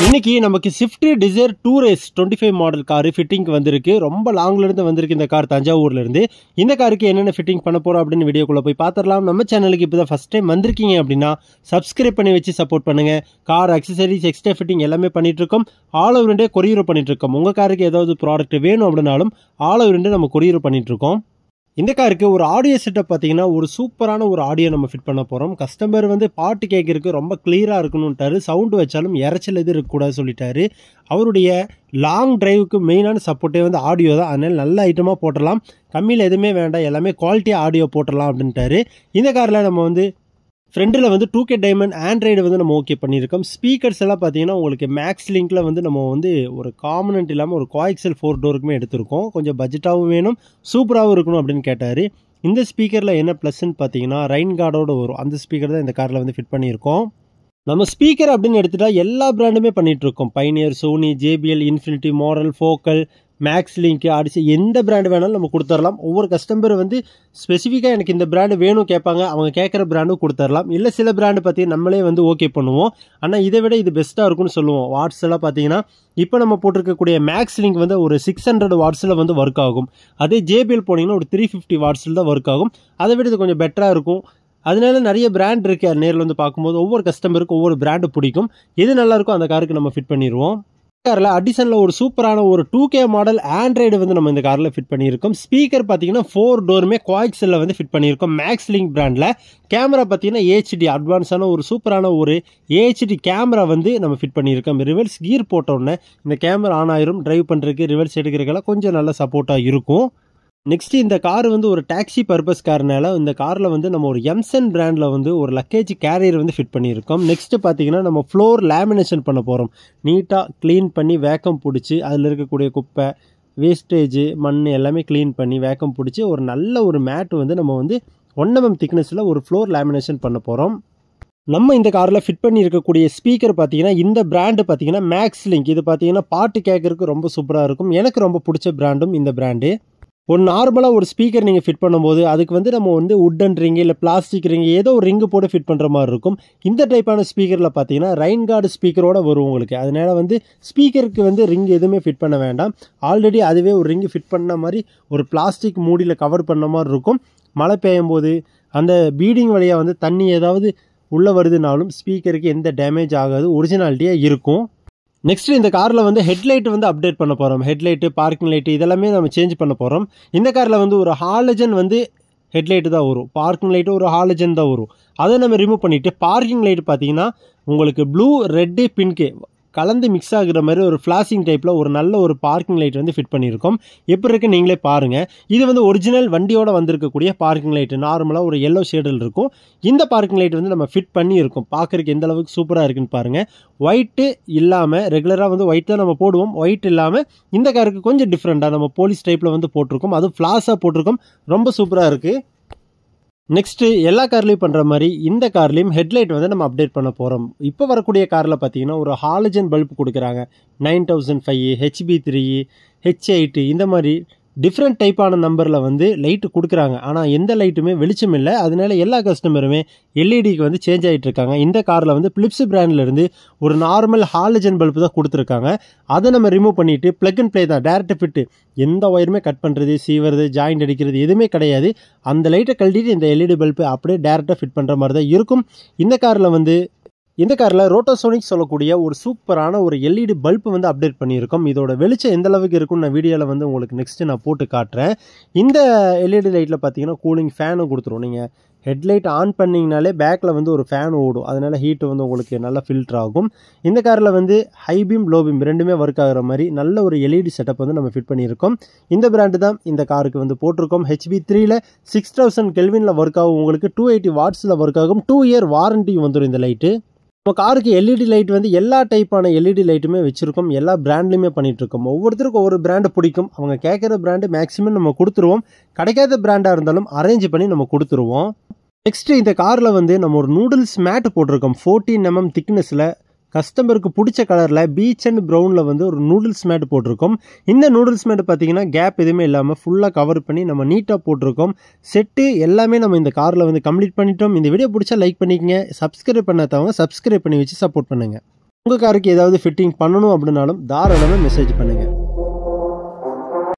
இன்னைக்கு நமக்கு Swift Dzire 2 Race 25 model car ஃபிட்டிங்க்கு வந்திருக்கு. ரொம்ப லாங்ல இருந்து வந்திருக்கு இந்த கார், தஞ்சாவூர்ல இருந்து. இந்த காருக்கு என்னென்ன ஃபிட்டிங் பண்ண போறோம் அப்படின்னு வீடியோக்குள்ள போய் பார்த்துடலாம். நம்ம சேனலுக்கு இப்போதான் ஃபர்ஸ்ட் டைம் வந்திருக்கீங்க அப்படின்னா சப்ஸ்கிரைப் பண்ணி வச்சு சப்போர்ட் பண்ணுங்க. கார் அக்சசரிஸ் எக்ஸ்ட்ரா ஃபிட்டிங் எல்லாமே பண்ணிட்டு இருக்கோம். ஆல் ஓவர் இந்தியா கொரியர் பண்ணிட்டு இருக்கோம். உங்க காருக்கு ஏதாவது ப்ராடக்ட் வேணும் அப்படின்னாலும் ஆல் ஓவர் இந்தியா நம்ம கொரியர் பண்ணிட்டு இருக்கோம். இந்த காருக்கு ஒரு ஆடியோ செட்டப் பார்த்தீங்கன்னா ஒரு சூப்பரான ஒரு ஆடியோ நம்ம ஃபிட் பண்ண போகிறோம். கஸ்டமர் வந்து பாட்டு கேட்கறதுக்கு ரொம்ப கிளியராக இருக்கணும்ட்டாரு. சவுண்டு வச்சாலும் இறைச்சல் எது இருக்கக்கூடாது சொல்லிட்டாரு. அவருடைய லாங் டிரைவுக்கு மெயினான சப்போர்ட்டே வந்து ஆடியோ தான். அதனால் நல்ல ஐட்டமாக போட்டுடலாம், கம்மியில் எதுவுமே வேண்டாம், எல்லாமே குவாலிட்டியாக ஆடியோ போட்டுடலாம் அப்படின்ட்டாரு. இந்த காரில் நம்ம வந்து ஃப்ரெண்டில் வந்து 2K டைமண்ட் ஆண்ட்ராய்டு வந்து நம்ம ஓகே பண்ணியிருக்கோம். ஸ்பீக்கர்ஸ் எல்லாம் பார்த்தீங்கன்னா உங்களுக்கு மேக்ஸ் லிங்கில் வந்து நம்ம வந்து ஒரு காமனன்ட் இல்லாமல் ஒரு கோஎக்சல் 4 டோருக்குமே எடுத்திருக்கோம். கொஞ்சம் பட்ஜெட்டாகவும் வேணும், சூப்பராகவும் இருக்கணும் அப்படின்னு கேட்டார். இந்த ஸ்பீக்கரில் என்ன ப்ளஸ்ன்னு பார்த்தீங்கன்னா ரெயின் கார்டோடு வரும். அந்த ஸ்பீக்கர் தான் இந்த காரில் வந்து ஃபிட் பண்ணியிருக்கோம். நம்ம ஸ்பீக்கர் அப்படின்னு எடுத்துட்டா எல்லா பிராண்டுமே பண்ணிகிட்டு இருக்கோம். Pioneer, Sony, JBL, Infinity, model, Focal, Max Link, அடிச்சு எந்த பிராண்டு வேணாலும் நம்ம கொடுத்துடலாம். ஒவ்வொரு கஸ்டமர் வந்து ஸ்பெசிஃபிக்காக எனக்கு இந்த பிராண்டு வேணும் கேட்பாங்க. அவங்க கேட்குற பிராண்டும் கொடுத்துடலாம். இல்லை சில பிராண்டு பார்த்தீங்கன்னா நம்மளே வந்து ஓகே பண்ணுவோம். ஆனால் இதை விட இது பெஸ்ட்டாக இருக்கும்னு சொல்லுவோம். வாட்ஸ் எல்லாம் பார்த்தீங்கன்னா இப்போ நம்ம போட்டிருக்கக்கூடிய மேக்ஸ் லிங்க் வந்து ஒரு 600 வாட்ஸில் வந்து ஒர்க் ஆகும். அதே JBL போனீங்கன்னா ஒரு 350 வாட்ஸில் தான் ஒர்க் ஆகும். அதை விட இது கொஞ்சம் பெட்டராக இருக்கும். அதனால நிறைய பிராண்ட் இருக்குது. நேரில் வந்து பார்க்கும்போது ஒவ்வொரு கஸ்டமருக்கும் ஒவ்வொரு பிராண்டு பிடிக்கும். எது நல்லா இருக்கோ அந்த காருக்கு நம்ம ஃபிட் பண்ணிடுவோம். காரில் அடிஷனில் ஒரு சூப்பரான ஒரு 2K மாடல் ஆண்ட்ராய்டு வந்து நம்ம இந்த காரில் ஃபிட் பண்ணியிருக்கோம். ஸ்பீக்கர் பார்த்தீங்கன்னா 4 டோருமே கோஎக்சலில் வந்து ஃபிட் பண்ணியிருக்கோம். மேக்ஸ் லிங்க் பிராண்டில். கேமரா பார்த்தீங்கன்னா HD அட்வான்ஸான ஒரு சூப்பரான ஒரு HD கேமரா வந்து நம்ம ஃபிட் பண்ணியிருக்கோம். ரிவர்ஸ் கியர் போட்டோன்னே இந்த கேமரா ஆன் ஆயிரும். டிரைவ் பண்ணுறதுக்கு ரிவர்ஸ் எடுக்கிறதுக்கெல்லாம் கொஞ்சம் நல்ல சப்போர்ட்டாக இருக்கும். நெக்ஸ்ட்டு இந்த கார் வந்து ஒரு டாக்ஸி பர்பஸ் கார்னால இந்த காரில் வந்து நம்ம ஒரு எம்சன் பிராண்டில் வந்து ஒரு லக்கேஜ் கேரியர் வந்து ஃபிட் பண்ணியிருக்கோம். நெக்ஸ்ட்டு பார்த்தீங்கன்னா நம்ம ஃப்ளோர் லேமினேஷன் பண்ண போகிறோம். நீட்டாக க்ளீன் பண்ணி வேக்கம் பிடிச்சி அதில் இருக்கக்கூடிய குப்பை, வேஸ்டேஜ், மண் எல்லாமே க்ளீன் பண்ணி வேக்கம் பிடிச்சி ஒரு நல்ல ஒரு மேட் வந்து நம்ம வந்து 1 mm திக்னஸில் ஒரு ஃப்ளோர் லேமினேஷன் பண்ண போகிறோம். நம்ம இந்த காரில் ஃபிட் பண்ணி இருக்கக்கூடிய ஸ்பீக்கர் பார்த்தீங்கன்னா இந்த பிராண்டு பார்த்தீங்கன்னா மேக்ஸ் லிங்க். இது பார்த்தீங்கன்னா பாட்டு கேட்கறதுக்கு ரொம்ப சூப்பராக இருக்கும். எனக்கு ரொம்ப பிடிச்ச பிராண்டும் இந்த பிராண்டு. ஒரு நார்மலாக ஒரு ஸ்பீக்கர் நீங்கள் ஃபிட் பண்ணும்போது அதுக்கு வந்து நம்ம வந்து உட்டன் ரிங்கு இல்லை பிளாஸ்டிக் ரிங்கு ஏதோ ஒரு ரிங்கு போட்டு ஃபிட் பண்ணுற மாதிரி இருக்கும். இந்த டைப்பான ஸ்பீக்கரில் பார்த்தீங்கன்னா ரெயின் கார்டு ஸ்பீக்கரோடு வரும் உங்களுக்கு. அதனால் வந்து ஸ்பீக்கருக்கு வந்து ரிங் எதுவுமே ஃபிட் பண்ண வேண்டாம். ஆல்ரெடி அதுவே ஒரு ரிங்கு ஃபிட் பண்ண மாதிரி ஒரு பிளாஸ்டிக் மூடியில் கவர் பண்ண மாதிரி இருக்கும். மழை பெய்யும் போது அந்த பீடிங் வழியாக வந்து தண்ணி ஏதாவது உள்ளே வருதுனாலும் ஸ்பீக்கருக்கு எந்த டேமேஜ் ஆகாது, ஒரிஜினாலிட்டியாக இருக்கும். நெக்ஸ்ட் இந்த காரில் வந்து ஹெட்லைட் வந்து அப்டேட் பண்ண போகிறோம். ஹெட்லைட்டு, பார்க்கிங் லைட்டு இதெல்லாமே நம்ம சேஞ்ச் பண்ண போகிறோம். இந்த காரில் வந்து ஒரு ஹாலஜன் வந்து ஹெட்லைட்டு தான் வரும். பார்க்கிங் லைட்டு ஒரு ஹாலஜன் தான் வரும். அதை நம்ம ரிமூவ் பண்ணிவிட்டு பார்க்கிங் லைட்டு பார்த்தீங்கன்னா உங்களுக்கு ப்ளூ, ரெட்டு, பிங்க்கு கலந்து மிக்ஸ் ஆகுற மாதிரி ஒரு ஃப்ளாஷிங் டைப்பில் ஒரு நல்ல ஒரு பார்க்கிங் லைட் வந்து ஃபிட் பண்ணியிருக்கோம். எப்படி இருக்குது நீங்களே பாருங்கள். இது வந்து ஒரிஜினல் வண்டியோட வந்திருக்கக்கூடிய பார்க்கிங் லைட்டு. நார்மலாக ஒரு எல்லோ ஷேடில் இருக்கும். இந்த பார்க்கிங் லைட் வந்து நம்ம ஃபிட் பண்ணியிருக்கோம். பார்க்குறதுக்கு எந்த அளவுக்கு சூப்பராக இருக்குன்னு பாருங்கள். ஒயிட்டு இல்லாமல், ரெகுலராக வந்து ஒயிட் தான் நம்ம போடுவோம். ஒயிட் இல்லாமல் இந்த காருக்கு கொஞ்சம் டிஃப்ரெண்ட்டாக நம்ம போலீஸ் டைப்பில் வந்து போட்டிருக்கோம். அதுவும் ஃப்ளாஷாக போட்டிருக்கோம். ரொம்ப சூப்பராக இருக்குது. நெக்ஸ்ட்டு எல்லா கார்லேயும் பண்ணுற மாதிரி இந்த கார்லேயும் ஹெட்லைட் வந்து நம்ம அப்டேட் பண்ண போகிறோம். இப்போ வரக்கூடிய காரில் பார்த்தீங்கன்னா ஒரு ஹாலஜன் பல்ப் கொடுக்குறாங்க. 9005, HB3, H8 இந்த மாதிரி டிஃப்ரெண்ட் டைப்பான நம்பரில் வந்து லைட்டு கொடுக்குறாங்க. ஆனால் எந்த லைட்டுமே வெளிச்சம் இல்லை. அதனால எல்லா கஸ்டமருமே LEDக்கு வந்து சேஞ்ச் ஆகிட்டு இருக்காங்க. இந்த காரில் வந்து பிலிப்ஸ் பிராண்ட்லேருந்து ஒரு நார்மல் ஹாலஜன் பல்ப் தான் கொடுத்துருக்காங்க. அதை நம்ம ரிமூவ் பண்ணிவிட்டு ப்ளக் அண்ட் ப்ளே தான், டேரக்ட் ஃபிட்டு. எந்த ஒயருமே கட் பண்ணுறது, சீவறது, ஜாயிண்ட் அடிக்கிறது எதுவுமே கிடையாது. அந்த லைட்டை கழட்டிட்டு இந்த LED பல்பு அப்படியே டேரெக்டாக ஃபிட் பண்ணுற மாதிரி தான் இருக்கும். இந்த காரில் ரோட்டோசோனிக் சொல்லக்கூடிய ஒரு சூப்பரான ஒரு LED பல்ப் வந்து அப்டேட் பண்ணியிருக்கோம். இதோட வெளிச்சம் எந்த அளவுக்கு இருக்குன்னு நான் வீடியோவில் வந்து உங்களுக்கு நெக்ஸ்ட்டு நான் போட்டு காட்டுறேன். இந்த LED லைட்டில் பார்த்தீங்கன்னா கூலிங் ஃபேனும் கொடுத்துரும். நீங்கள் ஹெட்லைட் ஆன் பண்ணிங்கனாலே பேக்கில் வந்து ஒரு ஃபேன் ஓடும். அதனால் ஹீட்டு வந்து உங்களுக்கு நல்லா ஃபில்டர் ஆகும். இந்த காரில் வந்து ஹை பீம், லோ பீம் ரெண்டுமே ஒர்க் ஆகிற மாதிரி நல்ல ஒரு LED செட்டப் வந்து நம்ம ஃபிட் பண்ணியிருக்கோம். இந்த பிராண்டு தான் இந்த காருக்கு வந்து போட்டிருக்கோம். HB3ல் 6000 கெல்வினில் ஒர்க் ஆகும். உங்களுக்கு 280 வாட்ஸில் ஒர்க் ஆகும். 2 இயர் வாரண்டியும் வந்துடும் இந்த லைட்டு. நம்ம காருக்கு LED லைட் வந்து எல்லா டைப்பான LED லைட்டுமே வச்சுருக்கோம். எல்லா பிராண்ட்லையுமே பண்ணிகிட்ருக்கோம். ஒவ்வொருத்தருக்கும் ஒவ்வொரு பிராண்டு பிடிக்கும். அவங்க கேட்குற பிராண்டு மேக்ஸிமம் நம்ம கொடுத்துருவோம். கிடைக்காத பிராண்டாக இருந்தாலும் அரேஞ்ச் பண்ணி நம்ம கொடுத்துருவோம். நெக்ஸ்ட்டு இந்த காரில் வந்து நம்ம ஒரு நூடுல்ஸ் மேட் போட்டிருக்கோம். 14 mm திக்னஸில் கஸ்டமருக்கு பிடிச்ச கலரில் பீச் அண்ட் ப்ரௌனில் வந்து ஒரு நூடுல்ஸ் மேட் போட்டிருக்கோம். இந்த நூடுல்ஸ் மேட் பார்த்தீங்கன்னா கேப் எதுவுமே இல்லாமல் ஃபுல்லாக கவர் பண்ணி நம்ம நீட்டாக போட்டிருக்கோம். செட்டு எல்லாமே நம்ம இந்த காரில் வந்து கம்ப்ளீட் பண்ணிட்டோம். இந்த வீடியோ பிடிச்சா லைக் பண்ணிக்கங்க. சப்ஸ்கிரைப் பண்ணாதவங்க சப்ஸ்கிரைப் பண்ணி வச்சு சப்போர்ட் பண்ணுங்கள். உங்கள் காருக்கு ஏதாவது ஃபிட்டிங் பண்ணணும் அப்படின்னாலும் தாராளமாக மெசேஜ் பண்ணுங்கள்.